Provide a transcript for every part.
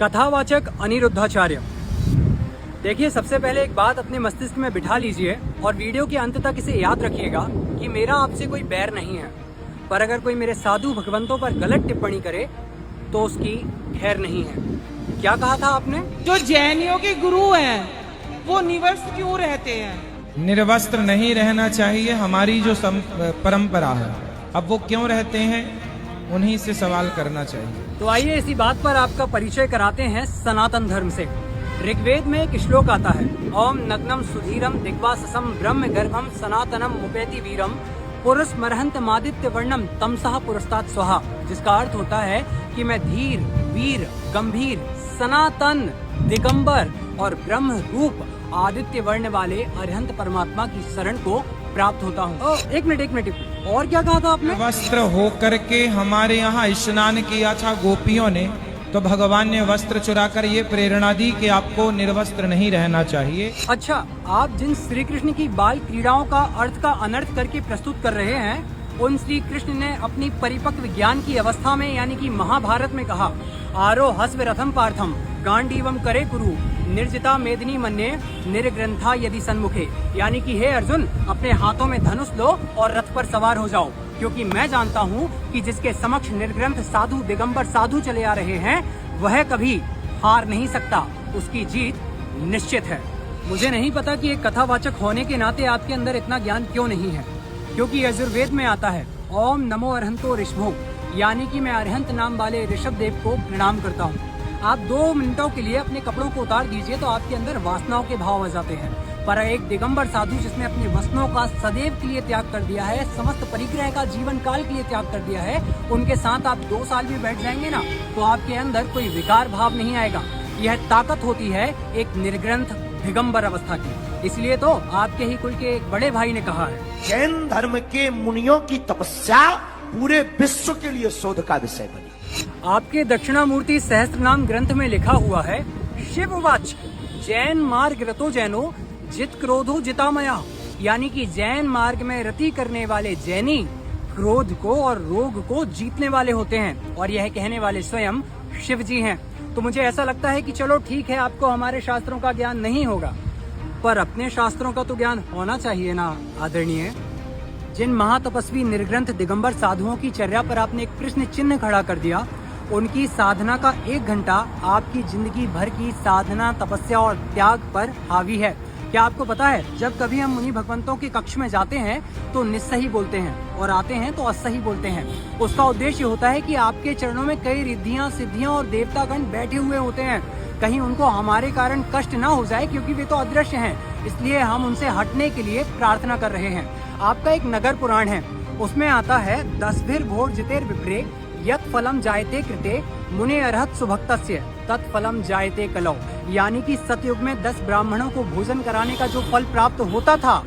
कथावाचक अनिरुद्धाचार्य। देखिए, सबसे पहले एक बात अपने मस्तिष्क में बिठा लीजिए और वीडियो के अंत तक इसे याद रखिएगा कि मेरा आपसे कोई बैर नहीं है, पर अगर कोई मेरे साधु भगवंतों पर गलत टिप्पणी करे तो उसकी खैर नहीं है। क्या कहा था आपने? जो जैनियों के गुरु हैं वो निवस्त्र क्यों रहते हैं? निर्वस्त्र नहीं रहना चाहिए, हमारी जो परंपरा है। अब वो क्यों रहते हैं, उन्हीं से सवाल करना चाहिए। तो आइए इसी बात पर आपका परिचय कराते हैं सनातन धर्म से। ऋग्वेद में एक श्लोक आता है, ओम नग्नम सुधीरम दिग्वाससम ब्रह्म गर्भम सनातनम मुपेति वीरम पुरुष मरहंत मादित्य वर्णम तमसः पुरस्तात् स्वाहा, जिसका अर्थ होता है कि मैं धीर, वीर, गंभीर, सनातन, दिगंबर और ब्रह्म रूप आदित्य वर्ण वाले अरिहंत परमात्मा की शरण को प्राप्त होता हूँ। एक मिनट, और क्या कहा था आपने? वस्त्र होकर के हमारे यहाँ स्नान किया था गोपियों ने, तो भगवान ने वस्त्र चुराकर ये प्रेरणा दी कि आपको निर्वस्त्र नहीं रहना चाहिए। अच्छा, आप जिन श्री कृष्ण की बाल क्रीड़ाओं का अर्थ का अनर्थ करके प्रस्तुत कर रहे हैं, उन श्री कृष्ण ने अपनी परिपक्व ज्ञान की अवस्था में यानी कि महाभारत में कहा, आरोहस्व रथम पार्थम गांडीवम करे कुरु निर्जिता मेदिनी मन्ये निर्ग्रंथा यदि सन्मुखे, यानी कि हे अर्जुन, अपने हाथों में धनुष लो और रथ पर सवार हो जाओ, क्योंकि मैं जानता हूँ कि जिसके समक्ष निर्ग्रंथ साधु दिगंबर साधु चले आ रहे हैं वह कभी हार नहीं सकता, उसकी जीत निश्चित है। मुझे नहीं पता कि एक कथावाचक होने के नाते आपके अंदर इतना ज्ञान क्यों नहीं है, क्योंकि यजुर्वेद में आता है, ओम नमो अरहंतो ऋषभो, यानी कि मैं अरहंत नाम वाले ऋषभ देव को प्रणाम करता हूँ। आप 2 मिनटों के लिए अपने कपड़ों को उतार दीजिए तो आपके अंदर वासनाओं के भाव आ जाते हैं, पर एक दिगंबर साधु जिसने अपनी वासनाओं का सदैव के लिए त्याग कर दिया है, समस्त परिग्रह का जीवन काल के लिए त्याग कर दिया है, उनके साथ आप 2 साल भी बैठ जाएंगे ना तो आपके अंदर कोई विकार भाव नहीं आएगा। यह ताकत होती है एक निर्ग्रंथ दिगंबर अवस्था की। इसलिए तो आपके ही कुल के एक बड़े भाई ने कहा है, जैन धर्म के मुनियों की तपस्या पूरे विश्व के लिए शोध का विषय बनी। आपके दक्षिणामूर्ति सहस्त्रनाम ग्रंथ में लिखा हुआ है, शिववाच जैन मार्ग रतो जैनो जित क्रोधो जितामया, यानी कि जैन मार्ग में रति करने वाले जैनी क्रोध को और रोग को जीतने वाले होते हैं, और यह कहने वाले स्वयं शिव जी हैं। तो मुझे ऐसा लगता है कि चलो ठीक है, आपको हमारे शास्त्रों का ज्ञान नहीं होगा, पर अपने शास्त्रों का तो ज्ञान होना चाहिए ना आदरणीय। जिन महातपस्वी निर्ग्रंथ दिगंबर साधुओं की चर्या पर आपने एक प्रश्न चिन्ह खड़ा कर दिया, उनकी साधना का 1 घंटा आपकी जिंदगी भर की साधना, तपस्या और त्याग पर हावी है। क्या आपको पता है, जब कभी हम मुनि भगवंतों के कक्ष में जाते हैं तो निस्सही बोलते हैं और आते हैं तो असही बोलते हैं। उसका उद्देश्य होता है कि आपके चरणों में कई रिद्धियां, सिद्धियां और देवतागण बैठे हुए होते हैं, कहीं उनको हमारे कारण कष्ट ना हो जाए, क्योंकि वे तो अदृश्य हैं, इसलिए हम उनसे हटने के लिए प्रार्थना कर रहे हैं। आपका एक नगर पुराण है, उसमें आता है, 10 भोर जितेर विप्रे यत फलम जायते कृते मुने अरहत सुभक्तस्य तत्फलम जायते कलौ, यानी कि सतयुग में 10 ब्राह्मणों को भोजन कराने का जो फल प्राप्त होता था,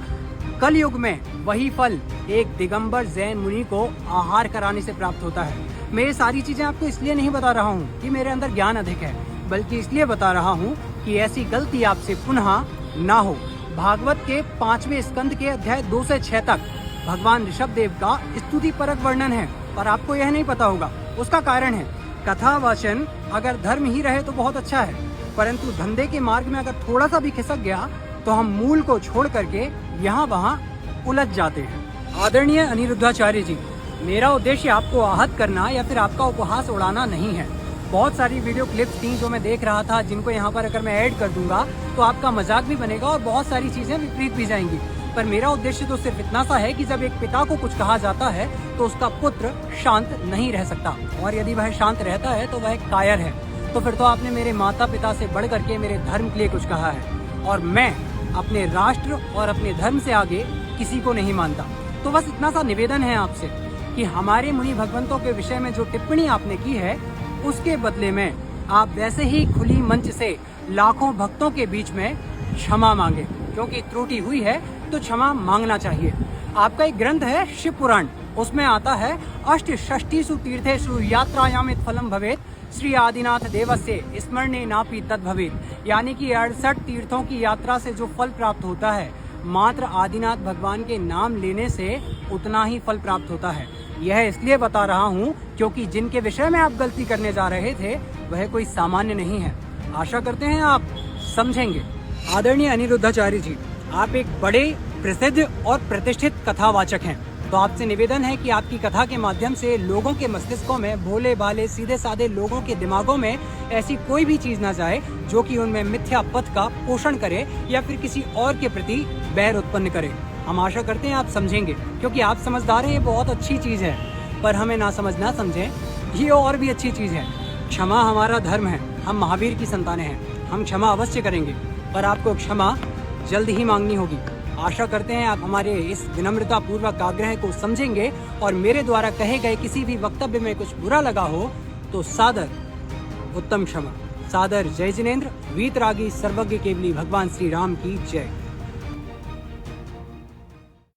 कल युग में वही फल एक दिगंबर जैन मुनि को आहार कराने से प्राप्त होता है। मैं ये सारी चीजें आपको इसलिए नहीं बता रहा हूँ कि मेरे अंदर ज्ञान अधिक है, बल्कि इसलिए बता रहा हूँ कि ऐसी गलती आपसे पुनः ना हो। भागवत के 5वें स्कंद के अध्याय 2 से 6 तक भगवान ऋषभ देव का स्तुति परक वर्णन है, पर आपको यह नहीं पता होगा। उसका कारण है, कथा वाचन अगर धर्म ही रहे तो बहुत अच्छा है, परंतु धंधे के मार्ग में अगर थोड़ा सा भी खिसक गया तो हम मूल को छोड़ करके यहाँ वहाँ उलझ जाते हैं। आदरणीय अनिरुद्धाचार्य जी, मेरा उद्देश्य आपको आहत करना या फिर आपका उपहास उड़ाना नहीं है। बहुत सारी वीडियो क्लिप्स थी जो मैं देख रहा था, जिनको यहाँ पर अगर मैं ऐड कर दूंगा तो आपका मजाक भी बनेगा और बहुत सारी चीजें विपरीत भी जाएंगी, पर मेरा उद्देश्य तो सिर्फ इतना सा है कि जब एक पिता को कुछ कहा जाता है तो उसका पुत्र शांत नहीं रह सकता, और यदि वह शांत रहता है तो वह कायर है। तो फिर तो आपने मेरे माता पिता से बढ़ करके मेरे धर्म के लिए कुछ कहा है, और मैं अपने राष्ट्र और अपने धर्म से आगे किसी को नहीं मानता। तो बस इतना सा निवेदन है आपसे कि हमारे मुनि भगवंतों के विषय में जो टिप्पणी आपने की है, उसके बदले में आप वैसे ही खुली मंच से लाखों भक्तों के बीच में क्षमा मांगे, क्योंकि त्रुटि हुई है तो क्षमा मांगना चाहिए। आपका एक ग्रंथ है शिव पुराण, उसमें आता है, अष्टषष्टिषु तीर्थेषु यात्रायामित फलम भवेत श्री आदिनाथ देवस्य स्मरणे नापि तद भवेत, यानी कि 68 तीर्थों की यात्रा से जो फल प्राप्त होता है, मात्र आदिनाथ भगवान के नाम लेने से उतना ही फल प्राप्त होता है। यह इसलिए बता रहा हूँ क्योंकि जिनके विषय में आप गलती करने जा रहे थे वह कोई सामान्य नहीं है। आशा करते हैं आप समझेंगे। आदरणीय अनिरुद्धाचार्य जी, आप एक बड़े प्रसिद्ध और प्रतिष्ठित कथावाचक हैं, तो आपसे निवेदन है कि आपकी कथा के माध्यम से लोगों के मस्तिष्कों में, भोले भाले सीधे साधे लोगों के दिमागों में ऐसी कोई भी चीज ना जाए जो कि उनमें मिथ्या पथ का पोषण करे या फिर किसी और के प्रति बैर उत्पन्न करे। हम आशा करते हैं आप समझेंगे, क्योंकि आप समझदार हैं, ये बहुत अच्छी चीज है, पर हमें ना समझ ना समझें ये और भी अच्छी चीज है। क्षमा हमारा धर्म है, हम महावीर की संतानें हैं, हम क्षमा अवश्य करेंगे, पर आपको क्षमा जल्द ही मांगनी होगी। आशा करते हैं आप हमारे इस विनम्रता पूर्वक आग्रह को समझेंगे और मेरे द्वारा कहे गए किसी भी वक्तव्य में कुछ बुरा लगा हो तो सादर उत्तम क्षमा। सादर जय जिनेन्द्र। वीतरागी सर्वज्ञ केवली भगवान श्री राम की जय।